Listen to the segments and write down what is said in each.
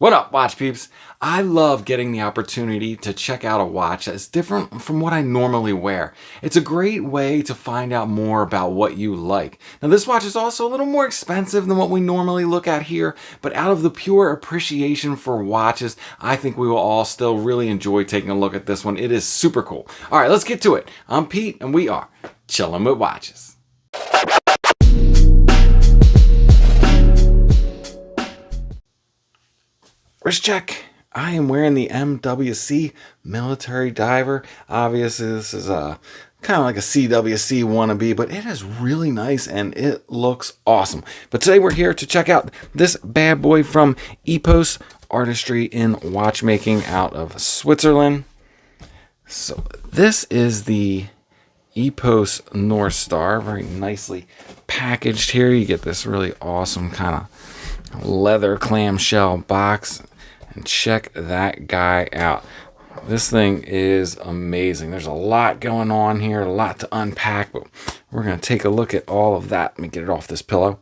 What up, watch peeps? I love getting the opportunity to check out a watch that's different from what I normally wear. It's a great way to find out more about what you like. Now, this watch is also a little more expensive than what we normally look at here, but out of the pure appreciation for watches, I think we will all still really enjoy taking a look at this one. It is super cool. All right, let's get to it. I'm Pete, and we are Chillin' with Watches. Wrist check. I am wearing the MWC Military Diver. Obviously, this is kind of like a CWC wannabe, but it is really nice and it looks awesome. But today we're here to check out this bad boy from EPOS Artistry in Watchmaking out of Switzerland. So this is the EPOS Northstar, very nicely packaged here. You get this really awesome kind of leather clamshell box. And check that guy out. This thing is amazing. There's a lot going on here, a lot to unpack, but we're going to take a look at all of that. Let me get it off this pillow.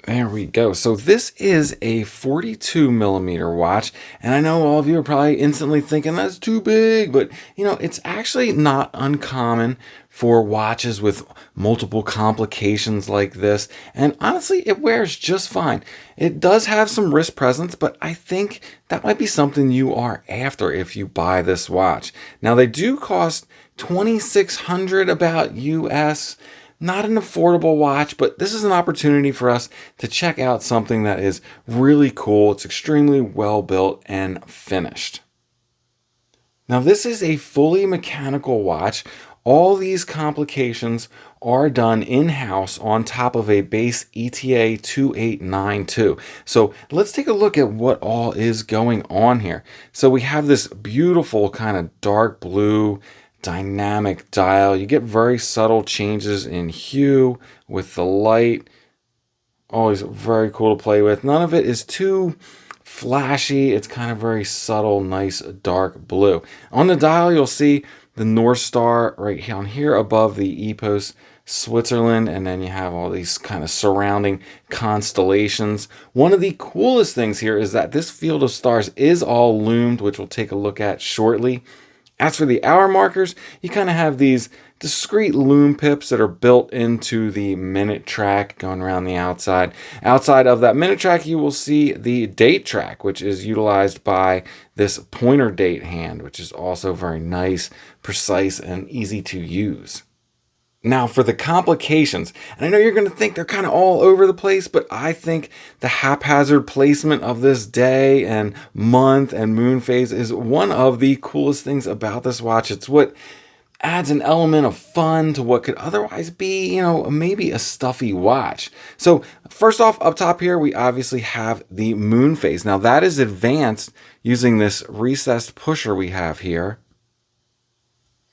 There we go. So this is a 42 millimeter watch, and I know all of you are probably instantly thinking that's too big, but you know, it's actually not uncommon for watches with multiple complications like this, and honestly, it wears just fine. It does have some wrist presence, but I think that might be something you are after if you buy this watch. Now, they do cost $2,600 about US. Not an affordable watch, but this is an opportunity for us to check out something that is really cool. It's extremely well built and finished. Now, this is a fully mechanical watch. All these complications are done in-house on top of a base ETA 2892. So let's take a look at what all is going on here. So we have this beautiful kind of dark blue dynamic dial. You get very subtle changes in hue with the light. Always very cool to play with. None of it is too flashy. It's kind of very subtle, nice dark blue. On the dial, you'll see the North Star right on here above the EPOS Switzerland, and then you have all these kind of surrounding constellations. One of the coolest things here is that this field of stars is all loomed, which we'll take a look at shortly. As for the hour markers, you kind of have these discrete loom pips that are built into the minute track going around the outside. Outside of that minute track, you will see the date track, which is utilized by this pointer date hand, which is also very nice, precise, and easy to use. Now for the complications, and I know you're going to think they're kind of all over the place, but I think the haphazard placement of this day and month and Moonphase is one of the coolest things about this watch. It's what adds an element of fun to what could otherwise be, you know, maybe a stuffy watch. So first off, up top here, we obviously have the Moonphase. Now that is advanced using this recessed pusher we have here.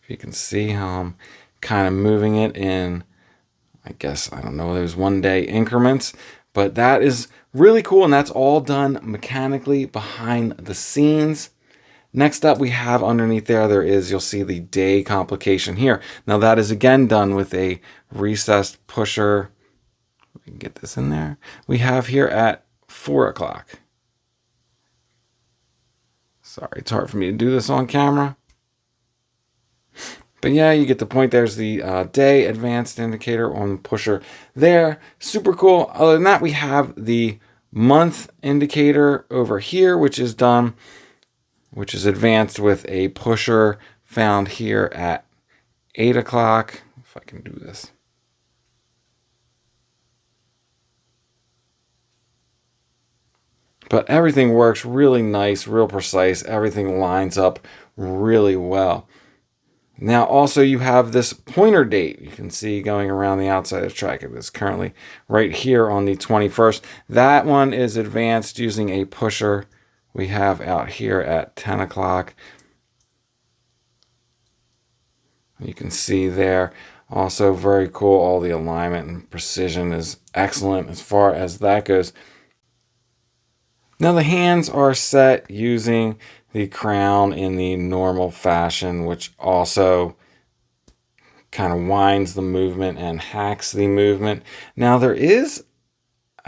If you can see how I'm kind of moving it in, I guess, I don't know, there's 1 day increments, but that is really cool, and that's all done mechanically behind the scenes. Next up, we have underneath there is, you'll see the day complication here. Now that is again done with a recessed pusher. We can get this in there. We have here at 4 o'clock. Sorry, it's hard for me to do this on camera. But yeah, you get the point. There's the day advanced indicator on the pusher there. Super cool. Other than that, we have the month indicator over here, which is advanced with a pusher found here at 8 o'clock. If I can do this. But everything works really nice, real precise. Everything lines up really well. Now also you have this pointer date. You can see going around the outside of the track. It is currently right here on the 21st. That one is advanced using a pusher we have out here at 10 o'clock. You can see there. Also very cool. All the alignment and precision is excellent as far as that goes. Now the hands are set using the crown in the normal fashion, which also kind of winds the movement and hacks the movement. Now there is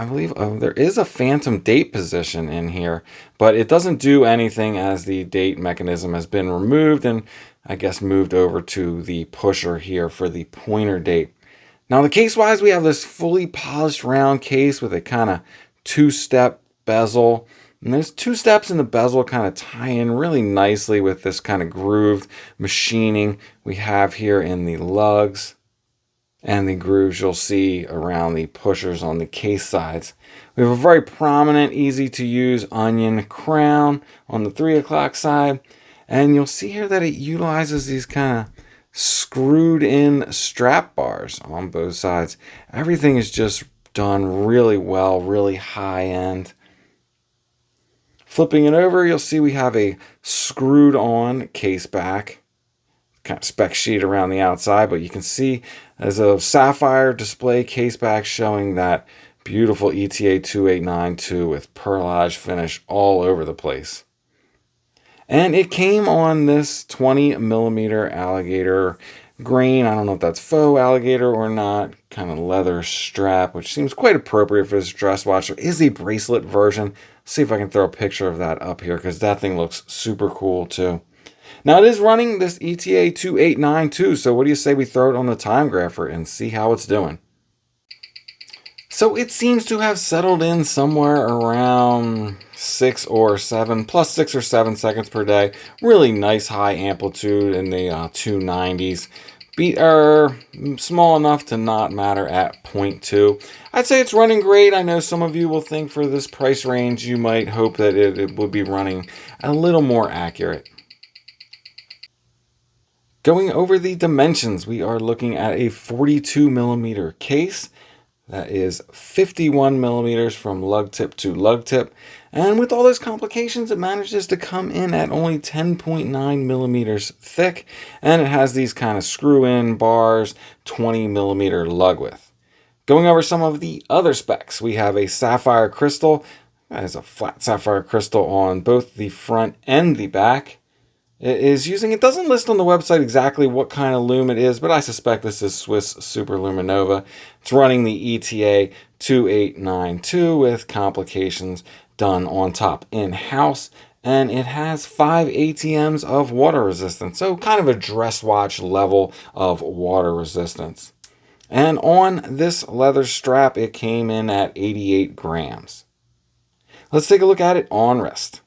I believe there is a phantom date position in here, but it doesn't do anything as the date mechanism has been removed and I guess moved over to the pusher here for the pointer date. Now the case wise, we have this fully polished round case with a kind of two-step bezel. And those two steps in the bezel kind of tie in really nicely with this kind of grooved machining we have here in the lugs and the grooves you'll see around the pushers on the case sides. We have a very prominent, easy to use onion crown on the 3 o'clock side. And you'll see here that it utilizes these kind of screwed in strap bars on both sides. Everything is just done really well, really high end. Flipping it over, you'll see we have a screwed on case back, kind of spec sheet around the outside, but you can see there's a sapphire display case back showing that beautiful ETA 2892 with perlage finish all over the place. And it came on this 20 millimeter alligator grain. I don't know if that's faux alligator or not. Kind of leather strap, which seems quite appropriate for this dress watch. There is a bracelet version. See if I can throw a picture of that up here because that thing looks super cool too. Now it is running this ETA 2892. So what do you say we throw it on the Timegrapher and see how it's doing? So it seems to have settled in somewhere around 6 or 7, plus 6 or 7 seconds per day. Really nice high amplitude in the 290s. Beat are small enough to not matter at 0.2. I'd say it's running great. I know some of you will think for this price range, you might hope that it would be running a little more accurate. Going over the dimensions, we are looking at a 42 millimeter case. That is 51 millimeters from lug tip to lug tip. And with all those complications, it manages to come in at only 10.9 millimeters thick. And it has these kind of screw-in bars, 20 millimeter lug width. Going over some of the other specs, we have a sapphire crystal. That is a flat sapphire crystal on both the front and the back. It doesn't list on the website exactly what kind of loom it is, but I suspect this is Swiss Super Luminova. It's running the ETA 2892 with complications done on top in-house, and it has 5 ATMs of water resistance, so kind of a dress watch level of water resistance. And on this leather strap, it came in at 88 grams. Let's take a look at it on wrist.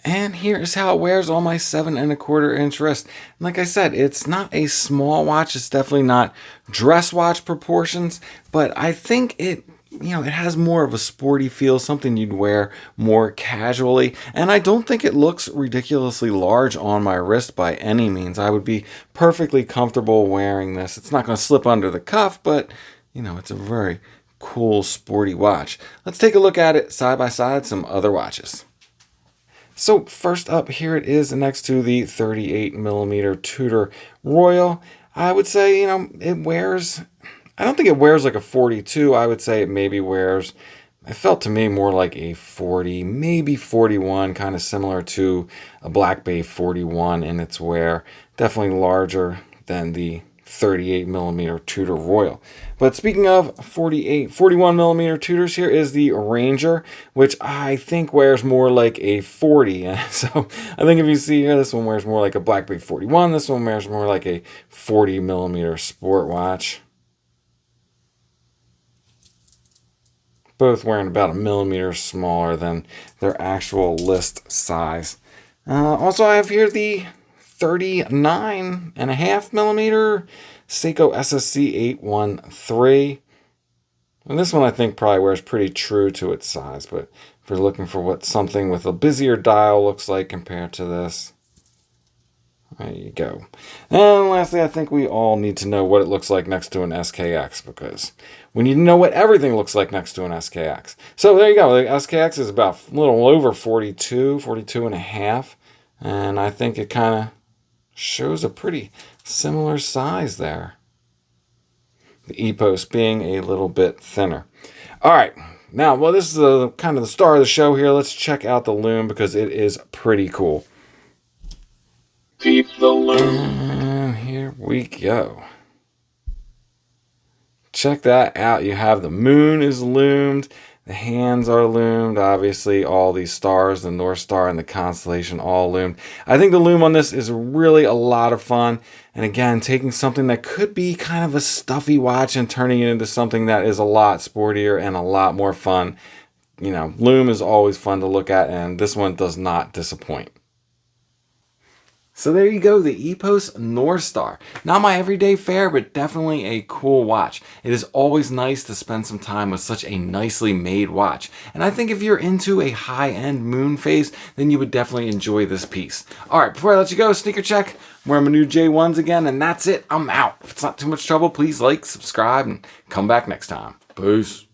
And here's how it wears on my 7 1/4 inch wrist. And like I said, it's not a small watch. It's definitely not dress watch proportions, but I think it has more of a sporty feel, something you'd wear more casually. And I don't think it looks ridiculously large on my wrist by any means. I would be perfectly comfortable wearing this. It's not going to slip under the cuff, but it's a very cool sporty watch. Let's take a look at it side by side, some other watches. So first up, here it is next to the 38 millimeter Tudor Royal. I would say, it wears, I don't think it wears like a 42. I would say it maybe wears, it felt to me more like a 40, maybe 41, kind of similar to a Black Bay 41 in its wear. Definitely larger than the 38 millimeter Tudor Royal. But speaking of 41 millimeter Tudors, here is the Ranger, which I think wears more like a 40. So I think if you see here, this one wears more like a Black Bay 41. This one wears more like a 40 millimeter sport watch. Both wearing about a millimeter smaller than their actual list size. Also, I have here the 39.5 millimeter Seiko SSC 813. And this one I think probably wears pretty true to its size, but if you're looking for what something with a busier dial looks like compared to this, there you go. And lastly, I think we all need to know what it looks like next to an SKX, because we need to know what everything looks like next to an SKX. So there you go. The SKX is about a little over 42 and a half. And I think it kind of shows a pretty similar size there. The EPOS being a little bit thinner. All right. Now, well, this is kind of the star of the show here. Let's check out the Loom because it is pretty cool. Keep the Loom. And here we go. check that out. You have the moon is loomed. The hands are loomed, obviously. All these stars, the North Star and the constellation, all loomed. I think the loom on this is really a lot of fun. And again, taking something that could be kind of a stuffy watch and turning it into something that is a lot sportier and a lot more fun. You know, loom is always fun to look at, and this one does not disappoint. So there you go, the EPOS Northstar. Not my everyday fare, but definitely a cool watch. It is always nice to spend some time with such a nicely made watch. And I think if you're into a high-end Moonphase, then you would definitely enjoy this piece. Alright, before I let you go, sneaker check. I'm wearing my new J1s again, and that's it. I'm out. If it's not too much trouble, please like, subscribe, and come back next time. Peace.